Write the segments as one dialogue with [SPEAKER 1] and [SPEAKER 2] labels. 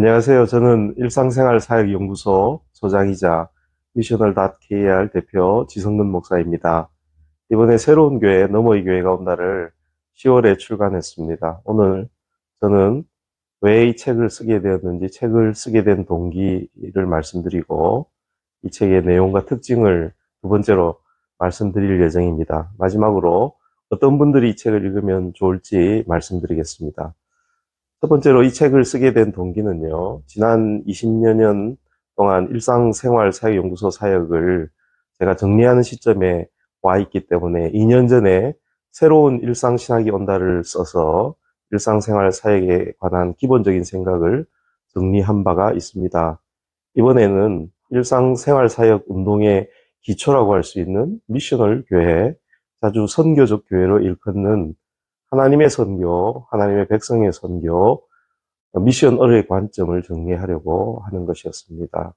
[SPEAKER 1] 안녕하세요. 저는 일상생활사역연구소 소장이자 미셔널.kr 대표 지성근 목사입니다. 이번에 새로운 교회, 너머의 교회가 온다를 10월에 출간했습니다. 오늘 저는 왜 이 책을 쓰게 되었는지, 책을 쓰게 된 동기를 말씀드리고, 이 책의 내용과 특징을 두 번째로 말씀드릴 예정입니다. 마지막으로 어떤 분들이 이 책을 읽으면 좋을지 말씀드리겠습니다. 첫 번째로 이 책을 쓰게 된 동기는요, 지난 20여 년 동안 일상생활사역연구소 사역을 제가 정리하는 시점에 와 있기 때문에 2년 전에 새로운 일상신학이 온다를 써서 일상생활 사역에 관한 기본적인 생각을 정리한 바가 있습니다. 이번에는 일상생활 사역 운동의 기초라고 할 수 있는 미셔널 교회, 자주 선교적 교회로 일컫는 하나님의 선교, 하나님의 백성의 선교, 미션을의 관점을 정리하려고 하는 것이었습니다.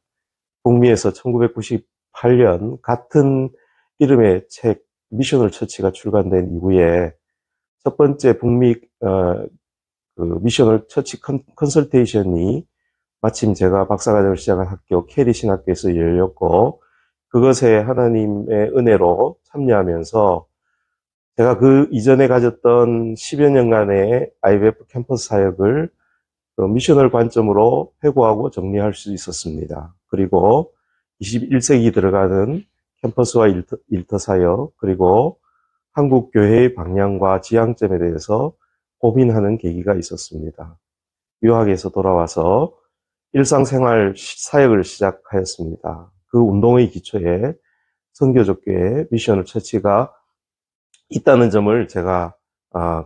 [SPEAKER 1] 북미에서 1998년 같은 이름의 책, 미셔널 처치가 출간된 이후에 첫 번째 북미 미셔널 처치 컨설테이션이 마침 제가 박사과정을 시작한 학교 캐리 신학교에서 열렸고, 그것에 하나님의 은혜로 참여하면서 제가 그 이전에 가졌던 10여 년간의 IBF 캠퍼스 사역을 미셔널 관점으로 회고하고 정리할 수 있었습니다. 그리고 21세기 들어가는 캠퍼스와 일터 사역, 그리고 한국 교회의 방향과 지향점에 대해서 고민하는 계기가 있었습니다. 유학에서 돌아와서 일상생활 사역을 시작하였습니다. 그 운동의 기초에 선교적 교회 미셔널 처치가 있다는 점을 제가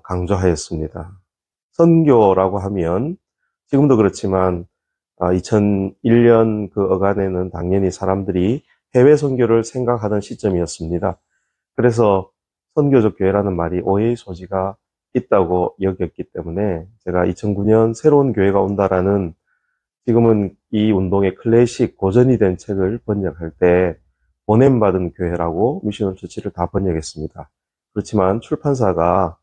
[SPEAKER 1] 강조하였습니다. 선교라고 하면 지금도 그렇지만 2001년 그 어간에는 당연히 사람들이 해외 선교를 생각하던 시점이었습니다. 그래서 선교적 교회라는 말이 오해의 소지가 있다고 여겼기 때문에 제가 2009년 새로운 교회가 온다라는, 지금은 이 운동의 클래식 고전이 된 책을 번역할 때 보냄받은 교회라고 미셔널 처치를 다 번역했습니다. 그렇지만 출판사가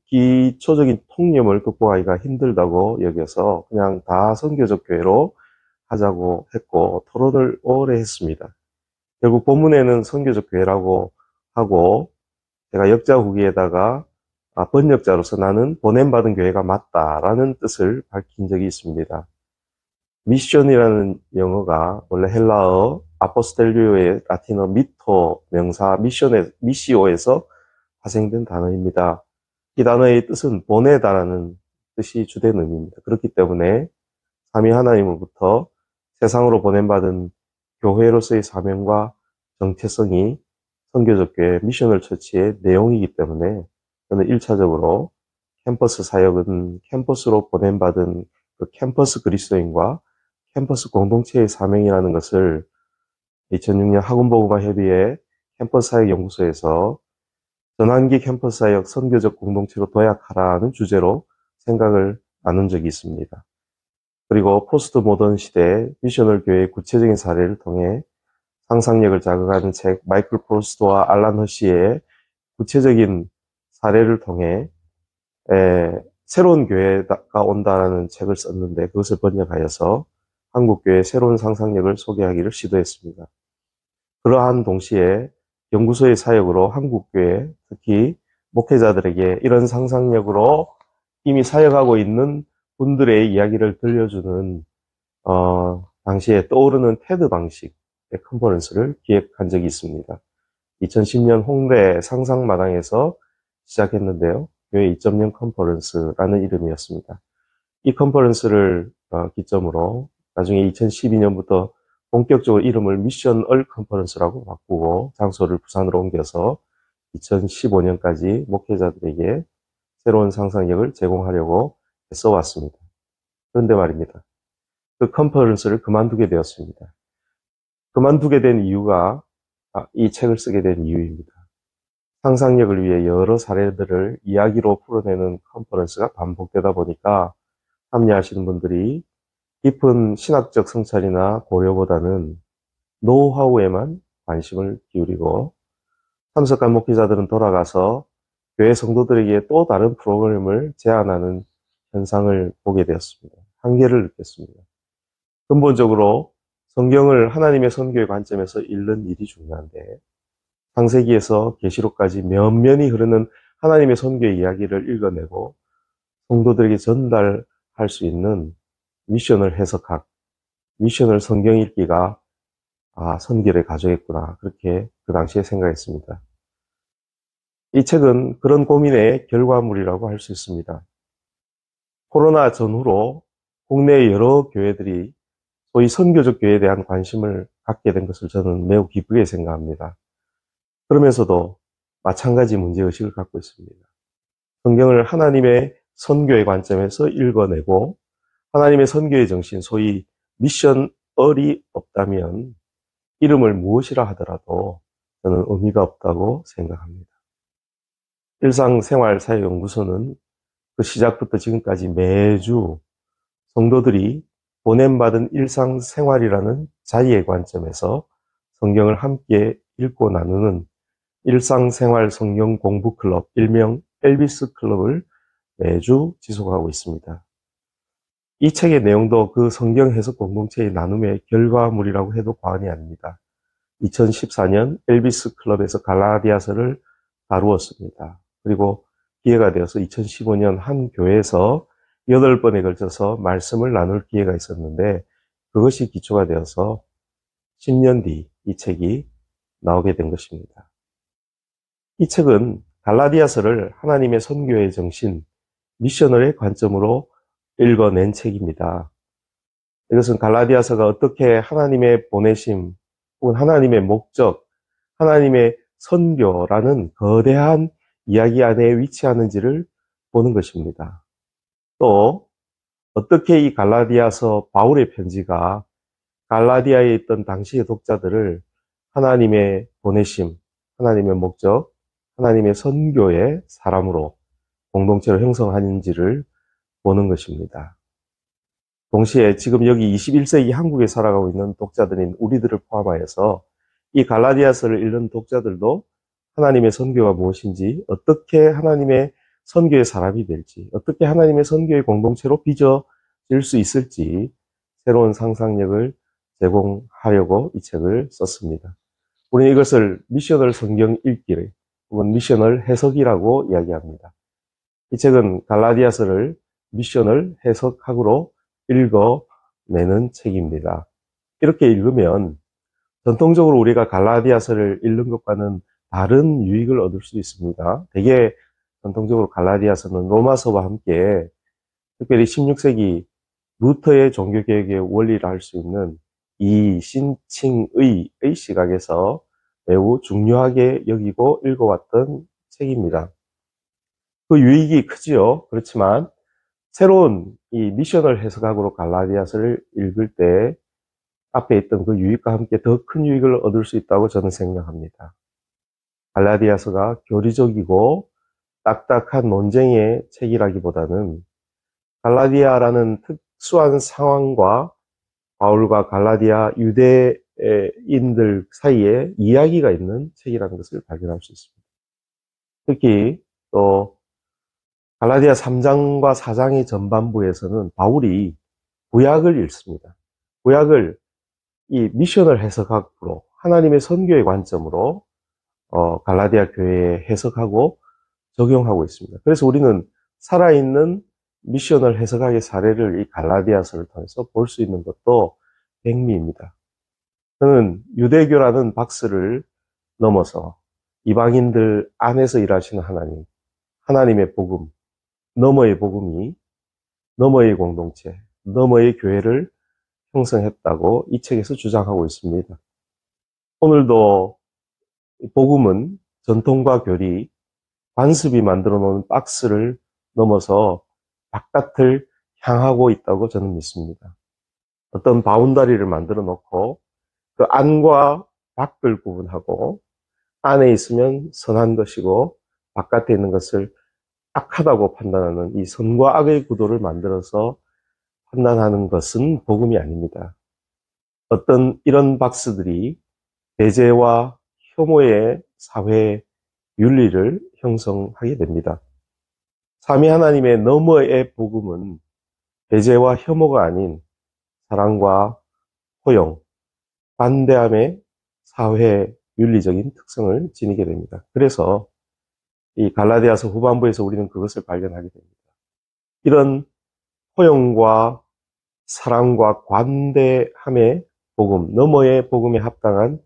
[SPEAKER 1] 기초적인 통념을 극복하기가 힘들다고 여겨서 그냥 다 선교적 교회로 하자고 했고, 토론을 오래 했습니다. 결국 본문에는 선교적 교회라고 하고, 제가 역자 후기에다가 번역자로서 나는 보냄받은 교회가 맞다라는 뜻을 밝힌 적이 있습니다. 미션이라는 영어가 원래 헬라어 아포스텔리오의 라틴어 미토 명사 미시오에서 파생된 단어입니다. 이 단어의 뜻은 보내다라는 뜻이 주된 의미입니다. 그렇기 때문에 삼위 하나님으로부터 세상으로 보냄받은 교회로서의 사명과 정체성이 선교적 교회 미셔널 처치의 내용이기 때문에 저는 1차적으로 캠퍼스 사역은 캠퍼스로 보냄받은 그 캠퍼스 그리스도인과 캠퍼스 공동체의 사명이라는 것을 2006년 학원복음화협의회 캠퍼스 사역 연구소에서 전환기 캠퍼스 사역 선교적 공동체로 도약하라는 주제로 생각을 나눈 적이 있습니다. 그리고 포스트 모던 시대 미셔널 교회의 구체적인 사례를 통해 상상력을 자극하는 책 마이클 프로스트와 알란 허시의 구체적인 사례를 통해 새로운 교회가 온다라는 책을 썼는데, 그것을 번역하여서 한국교회의 새로운 상상력을 소개하기를 시도했습니다. 그러한 동시에 연구소의 사역으로 한국교회, 특히 목회자들에게 이런 상상력으로 이미 사역하고 있는 분들의 이야기를 들려주는 당시에 떠오르는 테드 방식의 컨퍼런스를 기획한 적이 있습니다. 2010년 홍대 상상마당에서 시작했는데요. 교회 2.0 컨퍼런스라는 이름이었습니다. 이 컨퍼런스를 기점으로 나중에 2012년부터 본격적으로 이름을 미션얼 컨퍼런스라고 바꾸고 장소를 부산으로 옮겨서 2015년까지 목회자들에게 새로운 상상력을 제공하려고 써왔습니다. 그런데 말입니다. 그 컨퍼런스를 그만두게 되었습니다. 그만두게 된 이유가 이 책을 쓰게 된 이유입니다. 상상력을 위해 여러 사례들을 이야기로 풀어내는 컨퍼런스가 반복되다 보니까 참여하시는 분들이 깊은 신학적 성찰이나 고려보다는 노하우에만 관심을 기울이고, 참석한 목회자들은 돌아가서 교회 성도들에게 또 다른 프로그램을 제안하는 현상을 보게 되었습니다. 한계를 느꼈습니다. 근본적으로 성경을 하나님의 선교의 관점에서 읽는 일이 중요한데 창세기에서 계시록까지 면면이 흐르는 하나님의 선교의 이야기를 읽어내고 성도들에게 전달할 수 있는 미션을 해석학, 미션을 성경 읽기가 선교를 가져겠구나 그렇게 그 당시에 생각했습니다. 이 책은 그런 고민의 결과물이라고 할 수 있습니다. 코로나 전후로 국내 여러 교회들이 소위 선교적 교회에 대한 관심을 갖게 된 것을 저는 매우 기쁘게 생각합니다. 그러면서도 마찬가지 문제의식을 갖고 있습니다. 성경을 하나님의 선교의 관점에서 읽어내고 하나님의 선교의 정신, 소위 미션얼이 없다면 이름을 무엇이라 하더라도 저는 의미가 없다고 생각합니다. 일상생활사역연구소는 그 시작부터 지금까지 매주 성도들이 보냄받은 일상생활이라는 자리의 관점에서 성경을 함께 읽고 나누는 일상생활 성경 공부 클럽, 일명 엘비스 클럽을 매주 지속하고 있습니다. 이 책의 내용도 그 성경 해석 공동체의 나눔의 결과물이라고 해도 과언이 아닙니다. 2014년 엘비스 클럽에서 갈라디아서를 다루었습니다. 그리고 기회가 되어서 2015년 한 교회에서 8번에 걸쳐서 말씀을 나눌 기회가 있었는데 그것이 기초가 되어서 10년 뒤 이 책이 나오게 된 것입니다. 이 책은 갈라디아서를 하나님의 선교의 정신, 미셔널의 관점으로 읽어낸 책입니다. 이것은 갈라디아서가 어떻게 하나님의 보내심, 혹은 하나님의 목적, 하나님의 선교라는 거대한 이야기 안에 위치하는지를 보는 것입니다. 또 어떻게 이 갈라디아서 바울의 편지가 갈라디아에 있던 당시의 독자들을 하나님의 보내심, 하나님의 목적, 하나님의 선교의 사람으로 공동체로 형성하는지를 보는 것입니다. 동시에 지금 여기 21세기 한국에 살아가고 있는 독자들인 우리들을 포함하여서 이 갈라디아서를 읽는 독자들도 하나님의 선교가 무엇인지, 어떻게 하나님의 선교의 사람이 될지, 어떻게 하나님의 선교의 공동체로 빚어질 수 있을지 새로운 상상력을 제공하려고 이 책을 썼습니다. 우리는 이것을 미셔널 성경 읽기 혹은 미셔널 해석이라고 이야기합니다. 이 책은 갈라디아서를 미셔널 해석학으로 읽어내는 책입니다. 이렇게 읽으면 전통적으로 우리가 갈라디아서를 읽는 것과는 다른 유익을 얻을 수 있습니다. 대개 전통적으로 갈라디아서는 로마서와 함께 특별히 16세기 루터의 종교개혁의 원리를 알 수 있는 이신칭의의 시각에서 매우 중요하게 여기고 읽어왔던 책입니다. 그 유익이 크지요. 그렇지만 새로운 이 미셔널 해석학으로 갈라디아서를 읽을 때 앞에 있던 그 유익과 함께 더 큰 유익을 얻을 수 있다고 저는 생각합니다. 갈라디아서가 교리적이고 딱딱한 논쟁의 책이라기보다는 갈라디아라는 특수한 상황과 바울과 갈라디아 유대인들 사이에 이야기가 있는 책이라는 것을 발견할 수 있습니다. 특히 또 갈라디아 3장과 4장의 전반부에서는 바울이 구약을 읽습니다. 구약을 이 미셔널 해석학으로 하나님의 선교의 관점으로 갈라디아 교회에 해석하고 적용하고 있습니다. 그래서 우리는 살아있는 미셔널 해석학의 사례를 이 갈라디아서를 통해서 볼 수 있는 것도 백미입니다. 저는 유대교라는 박스를 넘어서 이방인들 안에서 일하시는 하나님, 하나님의 복음, 너머의 복음이 너머의 공동체, 너머의 교회를 형성했다고 이 책에서 주장하고 있습니다. 오늘도 복음은 전통과 교리, 관습이 만들어 놓은 박스를 넘어서 바깥을 향하고 있다고 저는 믿습니다. 어떤 바운다리를 만들어 놓고 그 안과 밖을 구분하고 안에 있으면 선한 것이고 바깥에 있는 것을 악하다고 판단하는 이 선과 악의 구도를 만들어서 판단하는 것은 복음이 아닙니다. 어떤 이런 박스들이 배제와 혐오의 사회 윤리를 형성하게 됩니다. 삼위 하나님의 너머의 복음은 배제와 혐오가 아닌 사랑과 포용, 반대함의 사회 윤리적인 특성을 지니게 됩니다. 그래서 이 갈라디아서 후반부에서 우리는 그것을 발견하게 됩니다. 이런 포용과 사랑과 관대함의 복음, 너머의 복음에 합당한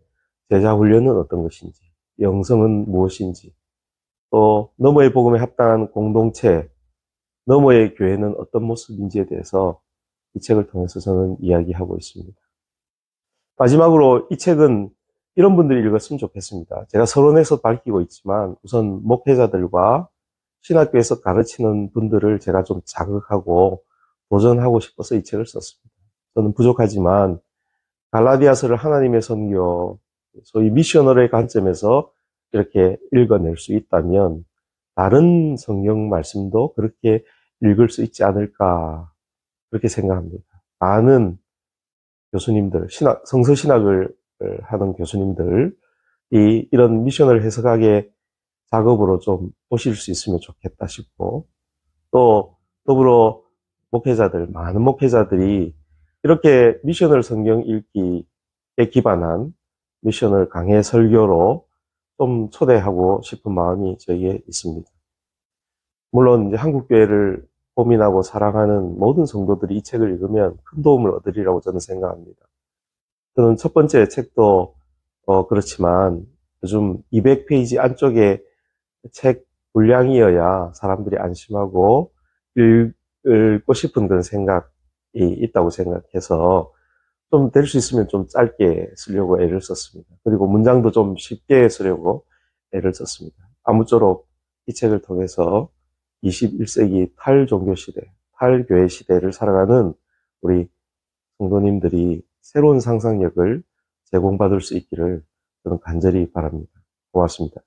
[SPEAKER 1] 제자 훈련은 어떤 것인지, 영성은 무엇인지, 또 너머의 복음에 합당한 공동체, 너머의 교회는 어떤 모습인지에 대해서 이 책을 통해서 저는 이야기하고 있습니다. 마지막으로 이 책은 이런 분들이 읽었으면 좋겠습니다. 제가 서론에서 밝히고 있지만 우선 목회자들과 신학교에서 가르치는 분들을 제가 좀 자극하고 도전하고 싶어서 이 책을 썼습니다. 저는 부족하지만 갈라디아서를 하나님의 선교, 소위 미셔너리의 관점에서 이렇게 읽어낼 수 있다면 다른 성경 말씀도 그렇게 읽을 수 있지 않을까 그렇게 생각합니다. 많은 교수님들, 성서신학을 하는 교수님들이 이런 미션을 해석하게 작업으로 좀 보실 수 있으면 좋겠다 싶고, 또 더불어 목회자들, 많은 목회자들이 이렇게 미션을 성경 읽기에 기반한 미션을 강해 설교로 좀 초대하고 싶은 마음이 저에게 있습니다. 물론 이제 한국교회를 고민하고 사랑하는 모든 성도들이 이 책을 읽으면 큰 도움을 얻으리라고 저는 생각합니다. 저는 첫 번째 책도 그렇지만 요즘 200페이지 안쪽에 책 분량이어야 사람들이 안심하고 읽고 싶은 그런 생각이 있다고 생각해서 좀 될 수 있으면 좀 짧게 쓰려고 애를 썼습니다. 그리고 문장도 좀 쉽게 쓰려고 애를 썼습니다. 아무쪼록 이 책을 통해서 21세기 탈종교시대, 탈교회시대를 살아가는 우리 성도님들이 새로운 상상력을 제공받을 수 있기를 저는 간절히 바랍니다. 고맙습니다.